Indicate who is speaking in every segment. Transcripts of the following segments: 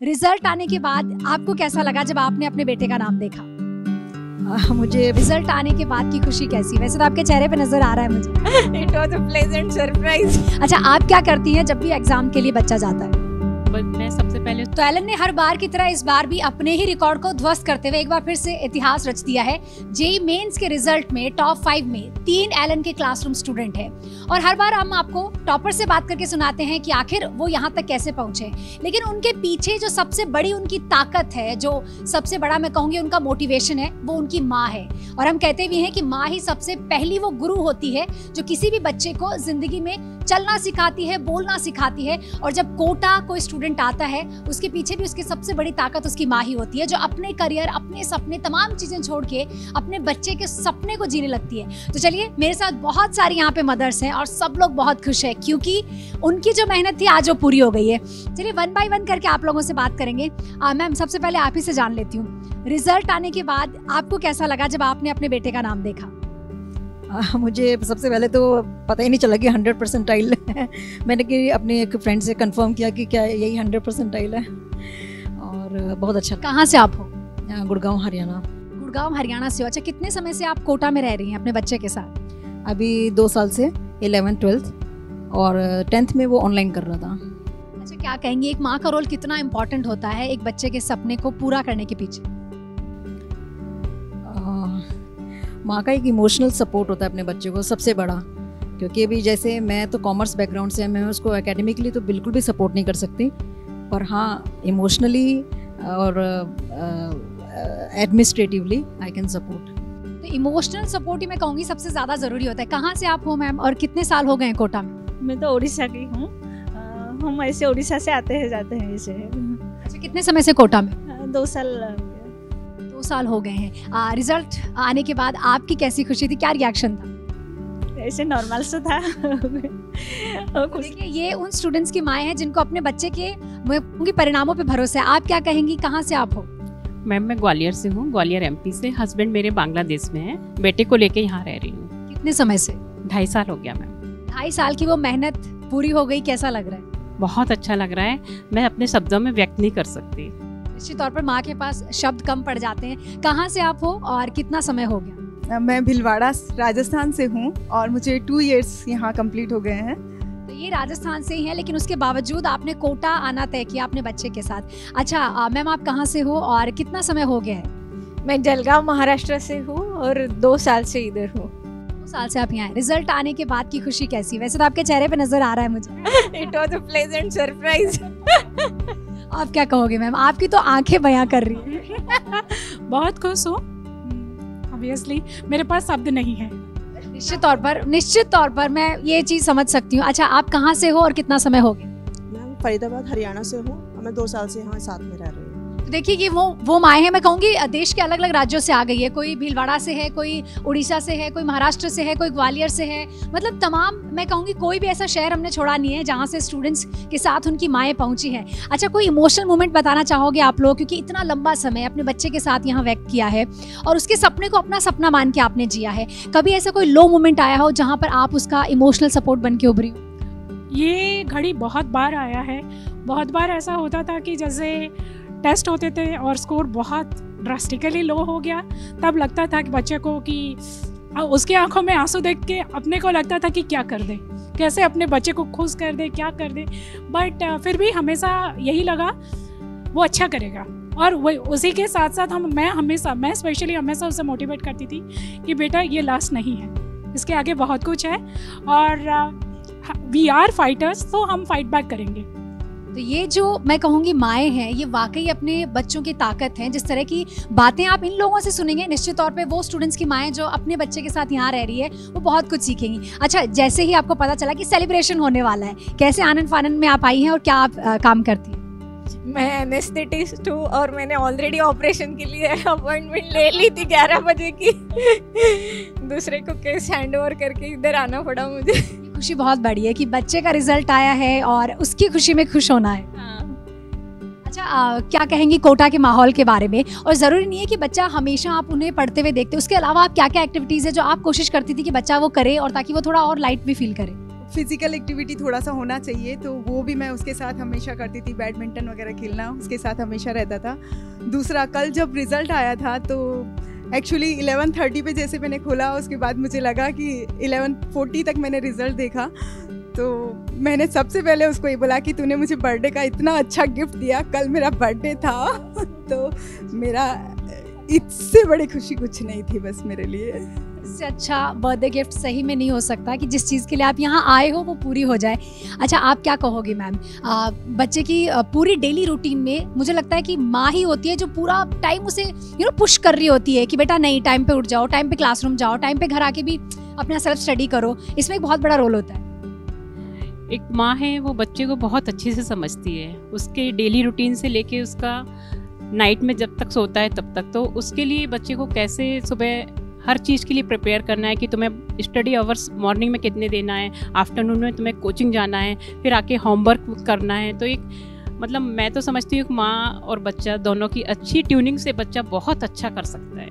Speaker 1: Result आने के बाद आपको कैसा लगा जब आपने अपने बेटे का नाम देखा?
Speaker 2: मुझे
Speaker 1: रिजल्ट आने के बाद की खुशी कैसी? वैसे तो आपके चेहरे पे नजर आ रहा है मुझे।
Speaker 2: It was a pleasant surprise.
Speaker 1: अच्छा, आप क्या करती हैं जब भी एग्जाम के लिए बच्चा जाता है?
Speaker 3: मैं सबसे पहले
Speaker 1: तो एलन ने हर बार की तरह इस बार भी अपने ही रिकॉर्ड को ध्वस्त करते हुए एक बार फिर से इतिहास रच दिया है। जेईई मेंस के रिजल्ट में टॉप 5 में 3 एलन के क्लासरूम स्टूडेंट हैं और हर बार हम आपको टॉपर से बात करके सुनाते हैं कि आखिर वो यहाँ तक कैसे पहुंचे, लेकिन उनके पीछे जो सबसे बड़ी उनकी ताकत है, जो सबसे बड़ा मैं कहूँगी उनका मोटिवेशन है, वो उनकी माँ है। और हम कहते भी हैं कि माँ ही सबसे पहली वो गुरु होती है जो किसी भी बच्चे को जिंदगी में चलना सिखाती है, बोलना सिखाती है। और जब कोटा कोई स्टूडेंट आता है, उसके पीछे भी उसकी सबसे बड़ी ताकत उसकी माँ ही होती है, जो अपने करियर, अपने सपने, तमाम चीजें छोड़ के अपने बच्चे के सपने को जीने लगती है। तो चलिए, मेरे साथ बहुत सारी यहाँ पे मदर्स हैं और सब लोग बहुत खुश हैं क्योंकि उनकी जो मेहनत थी आज वो पूरी हो गई है। चलिए, 1 बाय 1 करके आप लोगों से बात करेंगे। मैम, सबसे पहले आप ही से जान लेती हूँ, रिजल्ट आने के बाद आपको कैसा लगा जब आपने अपने बेटे का नाम देखा?
Speaker 2: मुझे सबसे पहले तो पता ही नहीं चला कि 100 परसेंटाइल है। मैंने कि अपने एक फ्रेंड से कंफर्म किया कि क्या यही 100 परसेंटाइल है और बहुत अच्छा।
Speaker 1: कहाँ से आप हो?
Speaker 2: गुड़गांव हरियाणा।
Speaker 1: गुड़गांव हरियाणा से हो। अच्छा, कितने समय से आप कोटा में रह रही हैं अपने बच्चे के साथ?
Speaker 2: अभी 2 साल से, 11th 12th और 10th में वो ऑनलाइन कर रहा था।
Speaker 1: अच्छा, क्या कहेंगी एक माँ का रोल कितना इम्पोर्टेंट होता है एक बच्चे के सपने को पूरा करने के पीछे?
Speaker 2: माँ का एक इमोशनल सपोर्ट होता है अपने बच्चे को सबसे बड़ा, क्योंकि अभी जैसे मैं तो कॉमर्स बैकग्राउंड से, मैं उसको एकेडमिकली तो बिल्कुल भी सपोर्ट नहीं कर सकती, पर हाँ इमोशनली और एडमिनिस्ट्रेटिवली आई कैन सपोर्ट।
Speaker 1: तो इमोशनल सपोर्ट ही मैं कहूँगी सबसे ज़्यादा ज़रूरी होता है। कहाँ से आप हो मैम और कितने साल हो गए हैं कोटा में?
Speaker 4: मैं तो उड़ीसा की हूँ। हम ऐसे उड़ीसा से आते हैं जाते हैं ऐसे।
Speaker 1: अच्छा, कितने समय से कोटा में?
Speaker 4: 2 साल
Speaker 1: 2 साल हो गए हैं। रिजल्ट आने के बाद आपकी कैसी खुशी थी, क्या रिएक्शन था?
Speaker 4: ऐसे नॉर्मल से था।
Speaker 1: देखिए, ये उन स्टूडेंट्स की माएँ हैं जिनको अपने बच्चे के परिणामों पे भरोसा है। आप क्या कहेंगी, कहाँ से आप हो?
Speaker 3: मैम, मैं ग्वालियर से हूँ, ग्वालियर एमपी से। हस्बैंड मेरे बांग्लादेश में है, बेटे को लेके यहाँ रह रही हूँ।
Speaker 1: कितने समय से?
Speaker 3: 2.5 साल हो गया मैम।
Speaker 1: 2.5 साल की वो मेहनत पूरी हो गई, कैसा लग रहा है?
Speaker 3: बहुत अच्छा लग रहा है, मैं अपने शब्दों में व्यक्त नहीं कर सकती।
Speaker 1: निश्चित तौर पर माँ के पास शब्द कम पड़ जाते हैं। कहाँ से आप हो और कितना समय हो गया?
Speaker 5: मैं भीलवाड़ा राजस्थान से हूँ और मुझे 2 इयर्स यहाँ कंप्लीट हो गए हैं।
Speaker 1: तो ये राजस्थान से ही है, लेकिन उसके बावजूद आपने कोटा आना तय किया अपने बच्चे के साथ। अच्छा मैम, आप कहाँ से हो और कितना समय हो गया है?
Speaker 6: मैं जलगांव महाराष्ट्र से हूँ और 2 साल से इधर हूँ।
Speaker 1: 2 साल से आप यहाँ हैं। रिजल्ट आने के बाद की खुशी कैसी? वैसे तो आपके चेहरे पे नजर आ रहा है मुझे।
Speaker 6: It was a pleasant surprise.
Speaker 1: आप क्या कहोगे मैम? आपकी तो आंखें बयां कर रही है।
Speaker 7: बहुत खुश हूँ। ऑब्वियसली मेरे पास शब्द नहीं है।
Speaker 1: निश्चित तौर पर मैं ये चीज समझ सकती हूँ। अच्छा, आप कहाँ से हो और कितना समय हो गया?
Speaker 8: मैं फरीदाबाद हरियाणा से हूँ और मैं 2 साल से यहाँ साथ में रह रही हूँ।
Speaker 1: तो देखिए, ये वो माएँ हैं, मैं कहूँगी देश के अलग अलग राज्यों से आ गई है। कोई भीलवाड़ा से है, कोई उड़ीसा से है, कोई महाराष्ट्र से है, कोई ग्वालियर से है। मतलब तमाम, मैं कहूँगी कोई भी ऐसा शहर हमने छोड़ा नहीं है जहाँ से स्टूडेंट्स के साथ उनकी माएँ पहुँची हैं। अच्छा, कोई इमोशनल मोमेंट बताना चाहोगे आप लोग, क्योंकि इतना लंबा समय अपने बच्चे के साथ यहाँ व्यक्त किया है और उसके सपने को अपना सपना मान के आपने जिया है। कभी ऐसा कोई लो मोमेंट आया हो जहाँ पर आप उसका इमोशनल सपोर्ट बन के उभरी हो?
Speaker 7: ये घड़ी बहुत बार आया है। बहुत बार ऐसा होता था कि जैसे टेस्ट होते थे और स्कोर बहुत ड्रास्टिकली लो हो गया, तब लगता था कि बच्चे को कि उसकी आंखों में आंसू देख के अपने को लगता था कि क्या कर दे, कैसे अपने बच्चे को खुश कर दे, क्या कर दे। बट फिर भी हमेशा यही लगा वो अच्छा करेगा। और वही उसी के साथ साथ मैं स्पेशली हमेशा उसे मोटिवेट करती थी कि बेटा ये लास्ट नहीं है, इसके आगे बहुत कुछ है और वी आर फाइटर्स, तो हम फाइट बैक करेंगे।
Speaker 1: तो ये जो मैं कहूँगी माएँ हैं, ये वाकई अपने बच्चों की ताकत हैं। जिस तरह की बातें आप इन लोगों से सुनेंगे, निश्चित तौर पे वो स्टूडेंट्स की माएँ जो अपने बच्चे के साथ यहाँ रह रही है, वो बहुत कुछ सीखेंगी। अच्छा, जैसे ही आपको पता चला कि सेलिब्रेशन होने वाला है, कैसे आनंद फानंद में आप आई हैं और क्या आप काम करती हैं?
Speaker 6: मैं एनेस्थेटिस्ट हूँ और मैंने ऑलरेडी ऑपरेशन के लिए अपॉइंटमेंट ले ली थी 11 बजे की। दूसरे को केस हैंड ओवर करके इधर आना पड़ा मुझे।
Speaker 1: खुशी बहुत बड़ी है कि बच्चे का रिजल्ट आया है और उसकी खुशी में खुश होना है। अच्छा, क्या कहेंगी कोटा के माहौल के बारे में? और ज़रूरी नहीं है कि बच्चा हमेशा आप उन्हें पढ़ते हुए देखते, उसके अलावा आप क्या क्या एक्टिविटीज़ है जो आप कोशिश करती थी कि बच्चा वो करे और ताकि वो थोड़ा और लाइट भी फील करे?
Speaker 5: फिज़िकल एक्टिविटी थोड़ा सा होना चाहिए, तो वो भी मैं उसके साथ हमेशा करती थी। बैडमिंटन वगैरह खेलना उसके साथ हमेशा रहता था। दूसरा, कल जब रिज़ल्ट आया था तो एक्चुअली 11:30 पे जैसे मैंने खोला, उसके बाद मुझे लगा कि 11:40 तक मैंने रिज़ल्ट देखा, तो मैंने सबसे पहले उसको ये बोला कि तूने मुझे बर्थडे का इतना अच्छा गिफ्ट दिया, कल मेरा बर्थडे था तो मेरा इससे बड़ी खुशी कुछ नहीं थी बस मेरे लिए।
Speaker 1: इससे अच्छा बर्थडे गिफ्ट सही में नहीं हो सकता कि जिस चीज़ के लिए आप यहाँ आए हो वो पूरी हो जाए। अच्छा, आप क्या कहोगे मैम, बच्चे की पूरी डेली रूटीन में मुझे लगता है कि माँ ही होती है जो पूरा टाइम उसे पुश कर रही होती है कि बेटा नहीं, टाइम पे उठ जाओ, टाइम पे क्लासरूम जाओ, टाइम पे घर आके भी अपना सेल्फ स्टडी करो। इसमें एक बहुत बड़ा रोल होता है।
Speaker 3: एक माँ है वो बच्चे को बहुत अच्छे से समझती है, उसके डेली रूटीन से लेके उसका नाइट में जब तक सोता है तब तक, तो उसके लिए बच्चे को कैसे सुबह हर चीज़ के लिए प्रिपेयर करना है कि तुम्हें स्टडी आवर्स मॉर्निंग में कितने देना है, आफ्टरनून में तुम्हें कोचिंग जाना है, फिर आके होमवर्क करना है। तो एक मतलब मैं तो समझती हूँ कि माँ और बच्चा दोनों की अच्छी ट्यूनिंग से बच्चा बहुत अच्छा कर सकता है।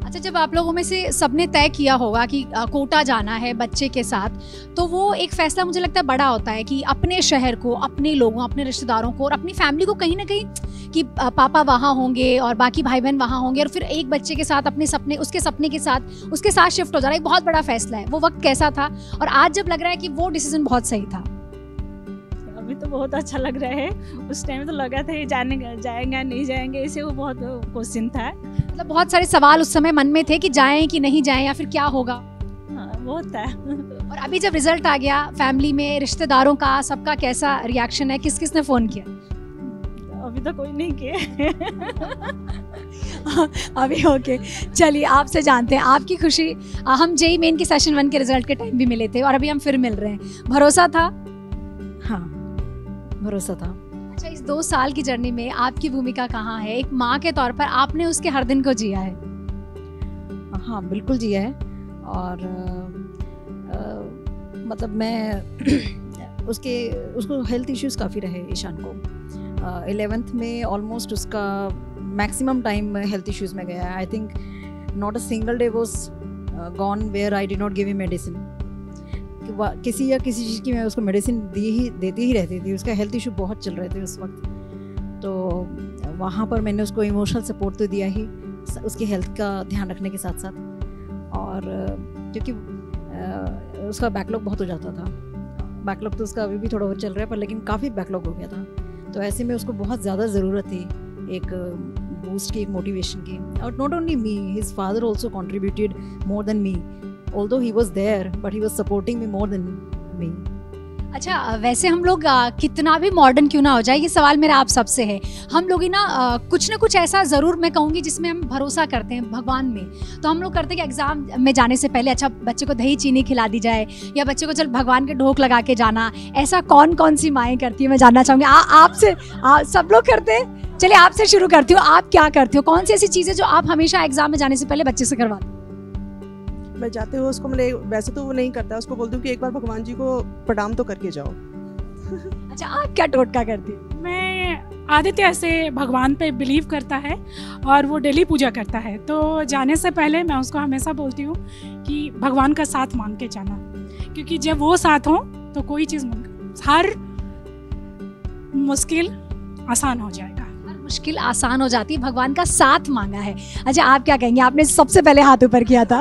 Speaker 1: अच्छा, जब आप लोगों में से सबने तय किया होगा कि कोटा जाना है बच्चे के साथ, तो वो एक फैसला मुझे लगता है बड़ा होता है कि अपने शहर को, अपने लोगों, अपने रिश्तेदारों को और अपनी फैमिली को कहीं ना कहीं कि पापा वहाँ होंगे और बाकी भाई बहन वहाँ होंगे, और फिर एक बच्चे के साथ अपने सपने, उसके सपने के साथ उसके साथ शिफ्ट हो जाना एक बहुत बड़ा फैसला है। वो वक्त कैसा था और आज जब लग रहा है कि वो डिसीजन बहुत सही था?
Speaker 4: अभी तो बहुत अच्छा लग रहा है, उस टाइम तो लगा था जाएंगे नहीं जाएंगे, इसे वो बहुत क्वेश्चन था।
Speaker 1: मतलब बहुत सारे सवाल उस समय मन में थे कि जाएं कि नहीं जाएं या फिर क्या होगा।
Speaker 4: हाँ, बहुत था।
Speaker 1: और अभी जब रिजल्ट आ गया, फैमिली में रिश्तेदारों का सबका कैसा रिएक्शन है? किस किस ने फ़ोन किया?
Speaker 4: अभी तो कोई नहीं किया।
Speaker 1: अभी ओके, चलिए आपसे जानते हैं आपकी खुशी। हम जेईई मेन के सेशन 1 के रिजल्ट के टाइम भी मिले थे और अभी हम फिर मिल रहे हैं। भरोसा था?
Speaker 2: हाँ, भरोसा था।
Speaker 1: अच्छा, इस 2 साल की जर्नी में आपकी भूमिका कहाँ है? एक माँ के तौर पर आपने उसके हर दिन को जिया है?
Speaker 2: हाँ, बिल्कुल जिया है। और मतलब मैं उसको हेल्थ इश्यूज काफ़ी रहे ईशान को। 11th में ऑलमोस्ट उसका मैक्सिमम टाइम हेल्थ इश्यूज में गया है। I think not a single day was gone where I did not give him medicine. किसी चीज़ की मैं उसको मेडिसिन देती ही रहती थी। उसका हेल्थ इशू बहुत चल रहे थे उस वक्त, तो वहाँ पर मैंने उसको इमोशनल सपोर्ट तो दिया ही, उसकी हेल्थ का ध्यान रखने के साथ साथ। और क्योंकि उसका बैकलॉग बहुत हो जाता था, बैकलॉग तो उसका अभी भी थोड़ा बहुत चल रहा है पर लेकिन काफ़ी बैकलॉग हो गया था, तो ऐसे में उसको बहुत ज़्यादा ज़रूरत थी एक बूस्ट की, एक मोटिवेशन की। और not only me, his father also contributed more than me, although he was there but he was supporting me more than me.
Speaker 1: अच्छा, वैसे हम लोग कितना भी मॉडर्न क्यों ना हो जाए, ये सवाल मेरा आप सबसे है, हम लोग ही ना कुछ ना कुछ ऐसा ज़रूर मैं कहूँगी जिसमें हम भरोसा करते हैं भगवान में। तो हम लोग करते हैं कि एग्ज़ाम में जाने से पहले अच्छा बच्चे को दही चीनी खिला दी जाए, या बच्चे को चल भगवान के ढोक लगा के जाना। ऐसा कौन कौन सी माएँ करती है, मैं जानना चाहूँगी। आपसे सब लोग करते हैं? चलिए आपसे शुरू करती हूँ, आप क्या करती हो? कौन सी ऐसी चीज़ें जो आप हमेशा एग्ज़ाम में जाने से पहले बच्चे से करवाते?
Speaker 8: मैं जाते हुए उसको वैसे तो वो नहीं करता, उसको बोलती हूँ कि एक बार भगवान जी को प्रणाम तो करके जाओ।
Speaker 1: अच्छा, आप क्या टोटका करती है?
Speaker 7: मैं आदित्य ऐसे भगवान पे बिलीव करता है और वो डेली पूजा करता है, तो जाने से पहले मैं उसको हमेशा बोलती हूँ कि भगवान का साथ मांग के जाना, क्योंकि जब वो साथ हो तो कोई चीज़ हर मुश्किल आसान हो जाएगा।
Speaker 1: मुश्किल आसान हो जाती है, भगवान का साथ मांगा है। अच्छा, आप क्या कहेंगे? आपने सबसे पहले हाथ ऊपर किया था।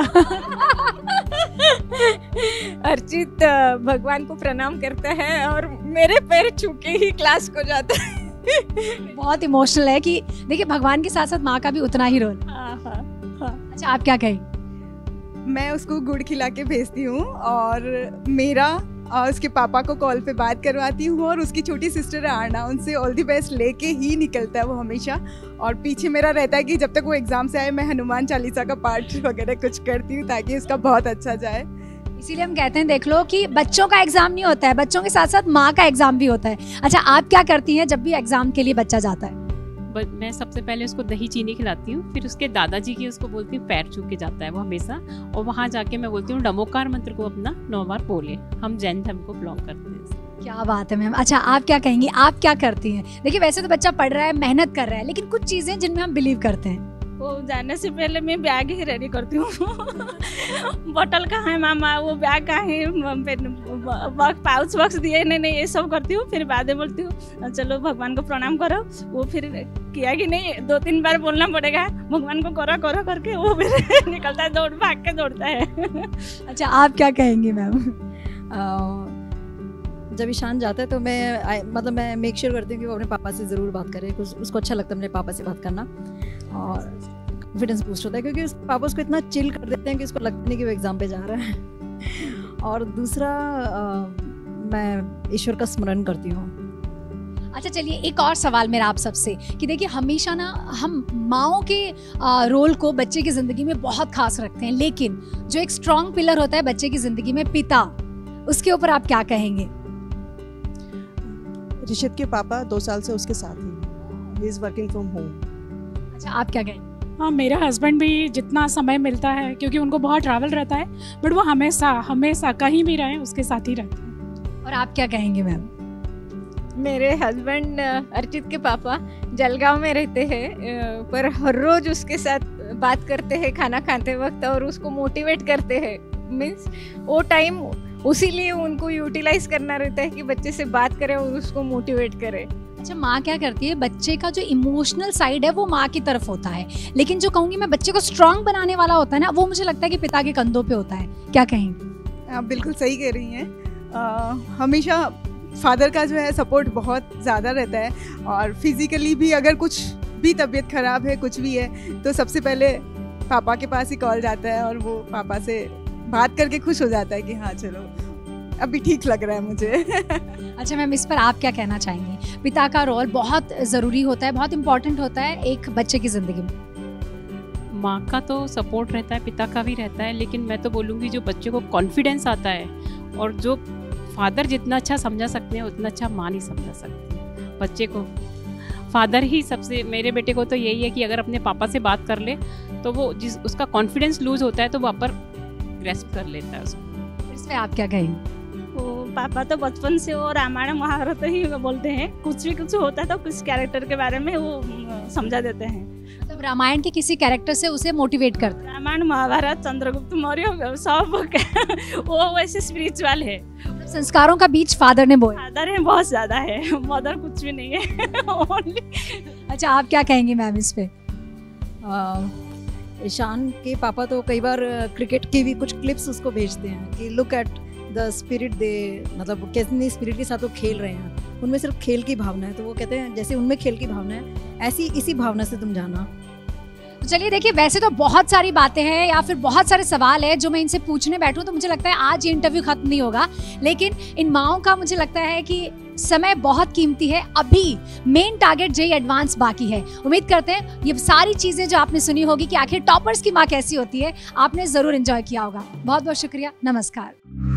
Speaker 6: अर्चित भगवान को प्रणाम करता है और मेरे पैर छू के ही क्लास को जाता है।
Speaker 1: बहुत इमोशनल है कि देखिए भगवान के साथ साथ माँ का भी उतना ही रोल। अच्छा, आप क्या कहेंगे?
Speaker 5: मैं उसको गुड़ खिला के भेजती हूँ और मेरा उसके पापा को कॉल पे बात करवाती हूँ, और उसकी छोटी सिस्टर है आरना, उनसे ऑल दी बेस्ट लेके ही निकलता है वो हमेशा। और पीछे मेरा रहता है कि जब तक वो एग्ज़ाम से आए मैं हनुमान चालीसा का पाठ वगैरह कुछ करती हूँ ताकि उसका बहुत अच्छा जाए।
Speaker 1: इसीलिए हम कहते हैं, देख लो कि बच्चों का एग्ज़ाम नहीं होता है, बच्चों के साथ साथ माँ का एग्ज़ाम भी होता है। अच्छा, आप क्या करती हैं जब भी एग्ज़ाम के लिए बच्चा जाता है?
Speaker 3: मैं सबसे पहले उसको दही चीनी खिलाती हूँ, फिर उसके दादाजी की उसको बोलती हूँ, पैर छू के जाता है वो हमेशा, और वहाँ जाके मैं बोलती हूँ नमोकार मंत्र को अपना 9 बार बोले। हम जैन धर्म को बिलोंग करते हैं।
Speaker 1: क्या बात है मैम। अच्छा, आप क्या कहेंगी? आप क्या करती हैं? देखिए वैसे तो बच्चा पढ़ रहा है, मेहनत कर रहा है, लेकिन कुछ चीज़ें जिनमें हम बिलीव करते हैं,
Speaker 4: वो जाने से पहले मैं बैग ही रेडी करती हूँ। बोतल कहाँ है मामा, वो बैग कहाँ है, पाउच बॉक्स दिए नहीं, ये सब करती हूँ। फिर बाद में बोलती हूँ चलो भगवान को प्रणाम करो। वो फिर किया कि नहीं 2-3 बार बोलना पड़ेगा, भगवान को करो करो करके वो फिर निकलता है, दौड़ भाग के दौड़ता है।
Speaker 1: अच्छा, आप क्या कहेंगे मैम?
Speaker 2: जब ईशान जाता है तो मैं मेक श्योर करती हूँ कि वो अपने पापा से ज़रूर बात करे। उसको अच्छा लगता है अपने पापा से बात करना और कॉन्फिडेंस बूस्ट होता है, क्योंकि पापा उसको इतना चिल कर देते हैं कि उसको लगता नहीं कि वो एग्ज़ाम पे जा रहा है। और दूसरा मैं ईश्वर का स्मरण करती हूँ।
Speaker 1: अच्छा, चलिए एक और सवाल मेरा आप सबसे कि देखिए हमेशा ना हम माओं के रोल को बच्चे की ज़िंदगी में बहुत खास रखते हैं, लेकिन जो एक स्ट्रॉन्ग पिलर होता है बच्चे की ज़िंदगी में, पिता, उसके ऊपर आप क्या कहेंगे?
Speaker 8: ऋषित के पापा 2 साल से उसके साथ he is working from home.
Speaker 1: अच्छा, आप क्या कहेंगे?
Speaker 7: हाँ, मेरा हस्बैंड भी जितना समय मिलता है, क्योंकि उनको बहुत ट्रैवल रहता है, बट वो हमेशा कहीं भी रहें उसके साथ ही रहते हैं।
Speaker 1: और आप क्या कहेंगे मैम?
Speaker 6: मेरे हस्बैंड अर्चित के पापा जलगांव में रहते हैं, पर हर रोज उसके साथ बात करते हैं खाना खाते वक्त और उसको मोटिवेट करते हैं। मीन्स वो टाइम उसी लिए उनको यूटिलाइज करना रहता है कि बच्चे से बात करें और उसको मोटिवेट करें।
Speaker 1: अच्छा, माँ क्या करती है, बच्चे का जो इमोशनल साइड है वो माँ की तरफ होता है, लेकिन जो कहूँगी मैं बच्चे को स्ट्रांग बनाने वाला होता है ना, वो मुझे लगता है कि पिता के कंधों पे होता है। क्या कहेंगे?
Speaker 5: आप बिल्कुल सही कह रही हैं। हमेशा फादर का जो है सपोर्ट बहुत ज़्यादा रहता है, और फिज़िकली भी अगर कुछ भी तबीयत ख़राब है, कुछ भी है, तो सबसे पहले पापा के पास ही कॉल जाता है और वो पापा से बात करके खुश हो जाता है कि हाँ चलो अभी ठीक लग रहा है मुझे।
Speaker 1: अच्छा मैम, इस पर आप क्या कहना चाहेंगी? पिता का रोल बहुत ज़रूरी होता है, बहुत इम्पोर्टेंट होता है एक बच्चे की ज़िंदगी में।
Speaker 3: माँ का तो सपोर्ट रहता है, पिता का भी रहता है, लेकिन मैं तो बोलूँगी जो बच्चे को कॉन्फिडेंस आता है, और जो फादर जितना अच्छा समझा सकते हैं उतना अच्छा माँ नहीं समझा सकती बच्चे को। फादर ही सबसे, मेरे बेटे को तो यही है कि अगर अपने पापा से बात कर ले तो वो उसका कॉन्फिडेंस लूज होता है तो वहाँ पर ग्रैस्प कर लेता है उसको।
Speaker 1: इस पर आप क्या कहेंगे?
Speaker 4: वो पापा तो बचपन से वो रामायण महाभारत ही बोलते हैं, कुछ भी कुछ होता है तो कुछ कैरेक्टर के बारे में वो समझा देते हैं।
Speaker 1: मतलब रामायण के किसी कैरेक्टर से उसे मोटिवेट करते हैं?
Speaker 4: रामायण महाभारत चंद्रगुप्त मौर्य सब वो वैसे स्पिरिचुअल है।
Speaker 1: संस्कारों का बीज फादर ने बोया।
Speaker 4: फादर है बहुत ज़्यादा है, मदर कुछ भी नहीं है ओनली।
Speaker 1: अच्छा, आप क्या कहेंगे मैम इस पे?
Speaker 2: ईशान के पापा तो कई बार क्रिकेट की भी कुछ क्लिप्स उसको भेजते हैं कि लुक एट द स्पिरिट दे, मतलब कितनी स्पिरिट के साथ वो खेल रहे हैं, उनमें सिर्फ खेल की भावना है। तो वो कहते हैं जैसे उनमें खेल की भावना है, ऐसी इसी भावना से तुम जाना।
Speaker 1: तो चलिए देखिए, वैसे तो बहुत सारी बातें हैं या फिर बहुत सारे सवाल है जो मैं इनसे पूछने बैठूं तो मुझे लगता है आज ये इंटरव्यू खत्म नहीं होगा, लेकिन इन माओं का मुझे लगता है कि समय बहुत कीमती है। अभी मेन टारगेट जेईई एडवांस बाकी है। उम्मीद करते हैं ये सारी चीजें जो आपने सुनी होगी कि आखिर टॉपर्स की माँ कैसी होती है, आपने जरूर एंजॉय किया होगा। बहुत बहुत शुक्रिया, नमस्कार।